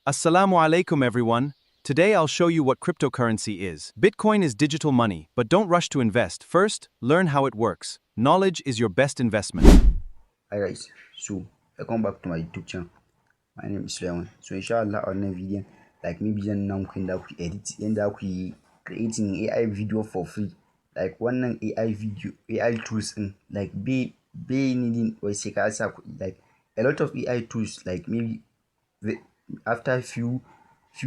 Assalamu alaikum everyone. Today I'll show you what cryptocurrency is. Bitcoin is digital money, but don't rush to invest. First, learn how it works. Knowledge is your best investment. Hi guys, so welcome back to my YouTube channel. My name is Sulaiman. So inshallah on this video, like maybe zan nan ku inda ku edit yanda ku yi creating AI video for free. Like wannan AI video AI tools in like be needing wai sai ka sa kuɗi. Like a lot of AI tools like maybe after few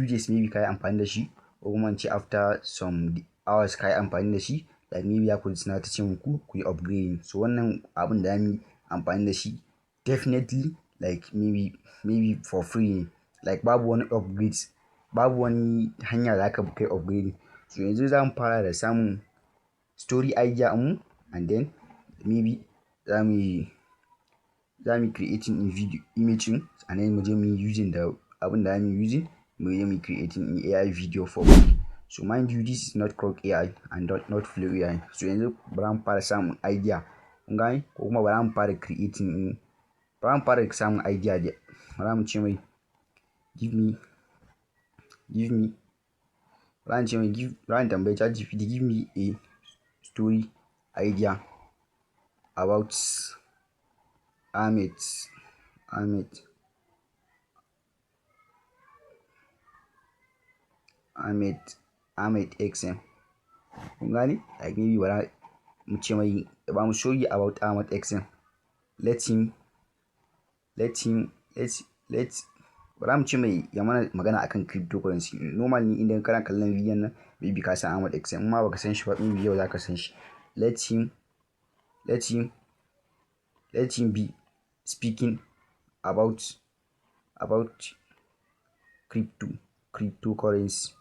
days maybe ka yi amfani da shi ko kuma ce after some hours ka yi amfani da shi, like maybe ya kuɗi suna ta ce muku ku yi upgrading. So wannan abin da mu amfani da shi definitely like maybe for free, like babu wani upgrades, babu wani hanya da aka kai upgrade. So yanzu za mu fara da samun story idea mu, and then maybe za mu creating in video image din, and then mu je mu using da abin da mu using mu je mu creating in AI video for free. So mind you, this is not Croc AI and not Flow AI. So yanzu bari mu fara samun idea, kun gane, ko kuma bari mu fara creating in, bari mu fara samun idea da bari mu ce mai give me bari mu ce mai bari mu tambayi ChatGPT give me a story idea about Ahmed XM. Kun gane, like maybe bari mu ce mai ba mu show you about Ahmed XM. Let bari mu ce mai ya mana magana akan cryptocurrency. Normally idan kana kallon bidiyon nan maybe ka san Ahmed XM, amma baka san shi ba, maybe yau zaka san shi. Let him be speaking about cryptocurrency.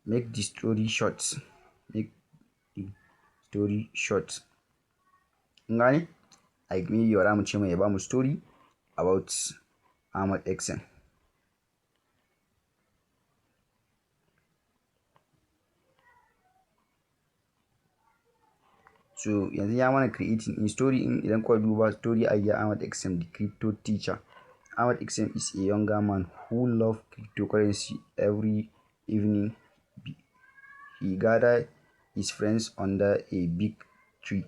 Make the story short. Kun gane? Like maybe bari mu ce mai ya bamu story about Ahmed XM. So yanzu ya mana creating in story in, idan kuka duba story idea Ahmed XM the crypto teacher. Ahmed XM is a younger man who loves cryptocurrency. Every evening he gathered his friends under a big tree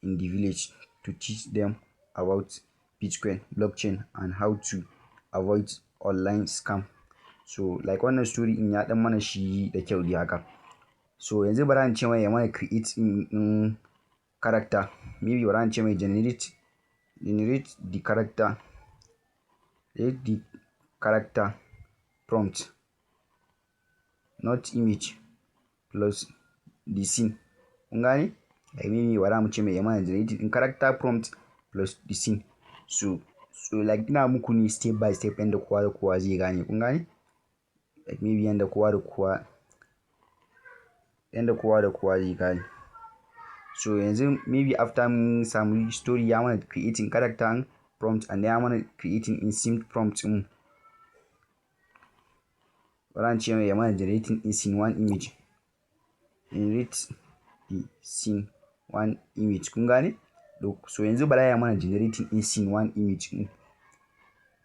in the village to teach them about Bitcoin, blockchain, and how to avoid online scam. So like wannan story in ya dan mana shi da kyau dai haka. So yanzu bari an ce mai ya mana create in character. Maybe bari an ce mai generate the character prompt, not image, plus the scene. Kun gane? Like maybe bari mu ce mai ya mana generate in character prompt plus the scene. So like ina muku ne step by step yanda kowa da kowa zai gane. Kun gane? Like maybe yanda kowa da kowa zai gane. So yanzu maybe after mun samu story ya mana creating character prompt, and ya mana creating in scene prompt mu, bari an ce mai ya mana generating in scene one image. Generate the scene one image. Kun gane? So yanzu bari ya mana generating in scene one image mu.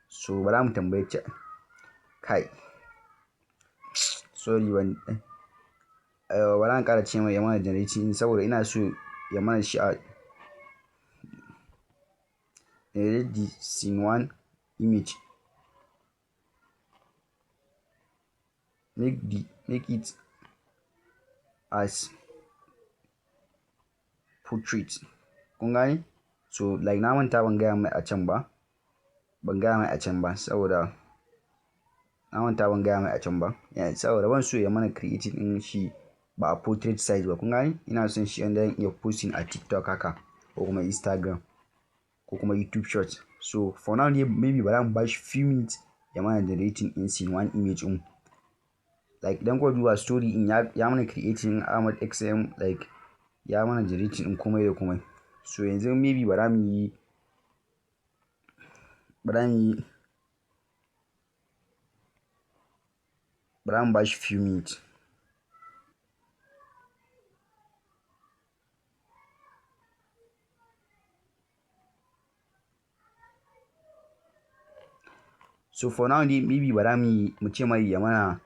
So bari mu tambaye kai sorry bari an ƙara ce mai ya mana generating saboda ina so ya mana shi a generate the scene one image. Make it as portrait. Kun gane? So like na manta ban gaya mai a can ba saboda na manta ban gaya mai a can ba. Yeah, saboda ban so ya mana creating din shi ba a portrait size ba. Kun gane? Ina son shi yanda zan iya posting a TikTok haka, ko kuma Instagram, ko kuma YouTube short. So for now maybe bari mu bashi few minutes ya mana generating in scene one image mu. Like idan kuka duba story in ya mana creating Ahmed XM, like ya mana generating in komai da komai. So yanzu maybe bari mu bashi few minutes. So for now dai maybe bara mu ce mai ya mana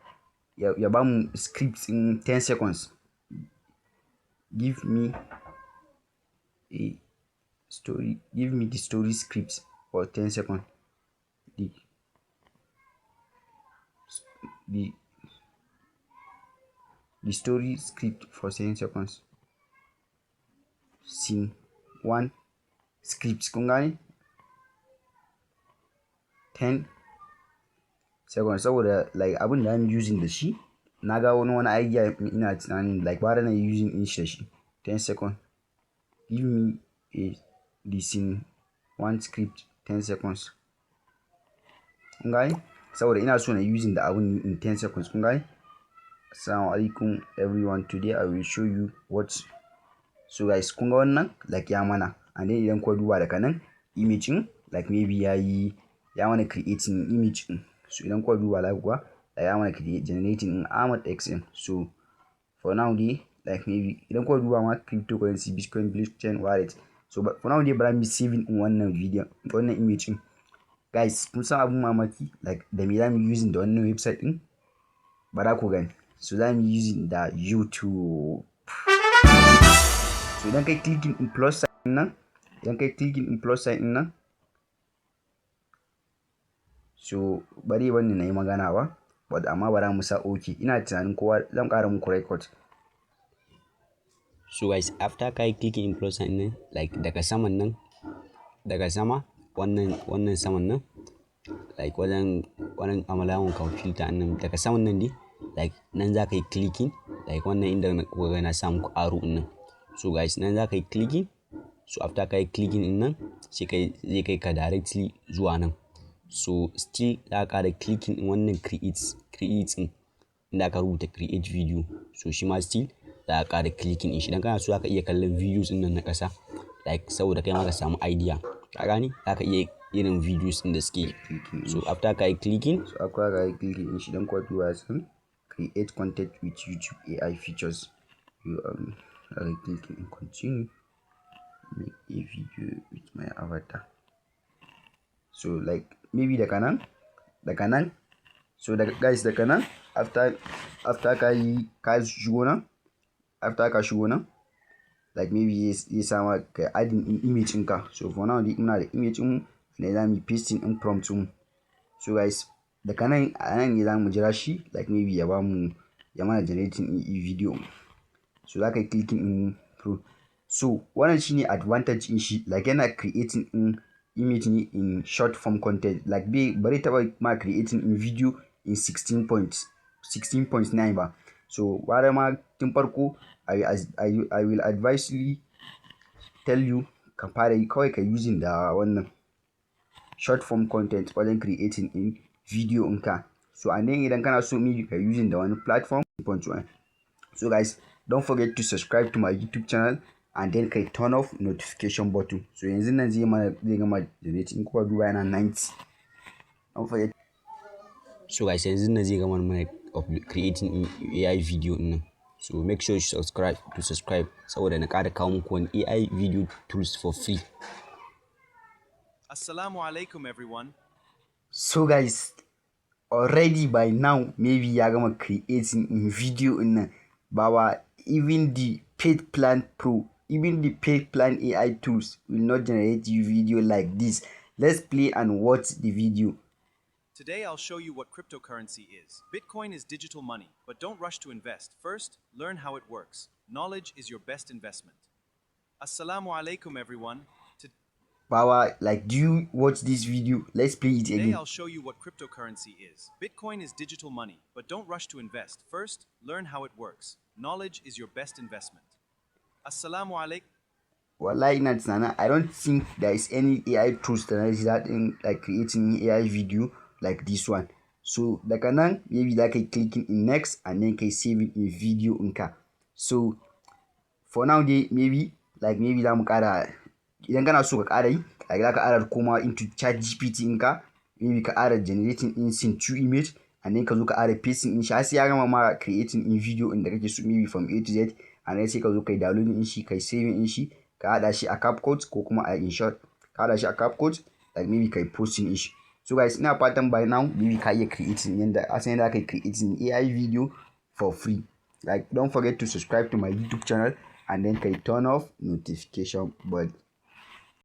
ya ba mu scripts in 10 seconds. Give me the story scripts for 10 seconds. The story script for 10 seconds. Scene 1 scripts kun gane 10 seconds saboda like abin da I'm using da shi na ga wani idea ina tunanin like bara na using in shi da shi 10 seconds. Give me the scene 1 script 10 seconds. Kun gane saboda ina so na using da abin in 10 seconds kun gane. Assalamu alaikum everyone, today I will show you what. So guys kun ga wannan like ya mana, and then idan kuka duba daga nan image din like maybe ya mana creating image din. So idan kuka duba like kuwa like ya mana generating Ahmad XM. So for now dai like maybe idan kuka duba ma cryptocurrency Bitcoin blockchain wallet. So but for now dai bara mi saving in wannan video wannan image din. Guys kun san abun mamaki like da me zamu using da wannan website din bara ku gani. So zamu using da YouTube. So idan kai clicking in plus sign nan, so bari wannan nayi magana ba, but amma bara mu sa okay. Ina tunanin kowa zan ƙara muku record. So guys, after kai clicking in plus sign nan, like daga sama wannan saman nan, like wajen amalawan ka filter nan daga saman nan dai, like nan za ka yi clicking, like wannan inda kuka ga na sa muku arrow nan. So guys nan za ka yi clicking. So after ka yi clicking in nan zai kai ka directly zuwa nan. So still za ka ƙara clicking in wannan create in inda ka rubuta create video. So shi ma still za ka ƙara clicking in shi. Dan kana so za ka iya kallon videos din nan na ƙasa, like saboda kai ma ka samu idea. Ka gane za ka iya irin videos din da suke. So after ka yi clicking in shi dan kwa duba sun create content with YouTube AI features. You clicking and continue, make a video with my avatar. So like maybe daga nan so guys daga nan after ka shigo nan like maybe ya sama ka adding image ɗinka. So for now dai ina da image ɗin ne zamu pasting in prompt ɗin. So guys daga nan ne zamu jira shi like maybe ya mana generating video. So za ka yi clicking in pro. So wannan shine advantage in shi, like yana creating in image ne in short form content, like bari taba ma creating in video in 16.9 ba. So bara ma tun farko I will advisely tell you ka fara yi kawai ka using da wannan short form content wajen creating in video ɗinka. So and then idan kana so maybe ka using da wani platform. So guys don't forget to subscribe to my YouTube channel and then kai turn off notification button. So yanzu nan zai gama generating kuka duba yana 90. Don't forget. So guys yanzu nan zai gama mana creating AI video din nan. So make sure you subscribe saboda na ƙara kawo muku wani AI video tools for free. Assalamu alaikum everyone. So guys already by now maybe ya gama creating in video din nan. Bawa even the paid plan pro, even the paid plan AI tools will not generate you video like this. Let's play and watch the video. Today I'll show you what cryptocurrency is. Bitcoin is digital money, but don't rush to invest. First, learn how it works. Knowledge is your best investment. Assalamu alaikum everyone. Bawa, like, do you watch this video? Let's play it again. Today I'll show you what cryptocurrency is. Bitcoin is digital money, but don't rush to invest. First, learn how it works. Knowledge is your best investment. Assalamu alaikum. Wallahi ina tunana, I don't think there is any AI tools that in like creating AI video like this one. So daga nan maybe like clicking in next and then kai saving in video ɗinka. So for now dai maybe za mu ƙara, idan kana so ka ƙara yi like za ka ƙara koma into chat GPT ɗinka, maybe ka ƙara generating in scene 2 image and then ka zo ka ƙara pasting in shi har sai ya gama ma creating in video ɗin da kake so maybe from A to Z, and then sai ka zo kai downloading in shi kai saving in shi ka haɗa shi a CapCut ko kuma a InShot ka haɗa shi a CapCut like maybe kai posting in shi. So guys, ina fatan by now maybe ka iya creating yanda asan yanda aka creating AI video for free. Like don't forget to subscribe to my YouTube channel and then turn off notification bell.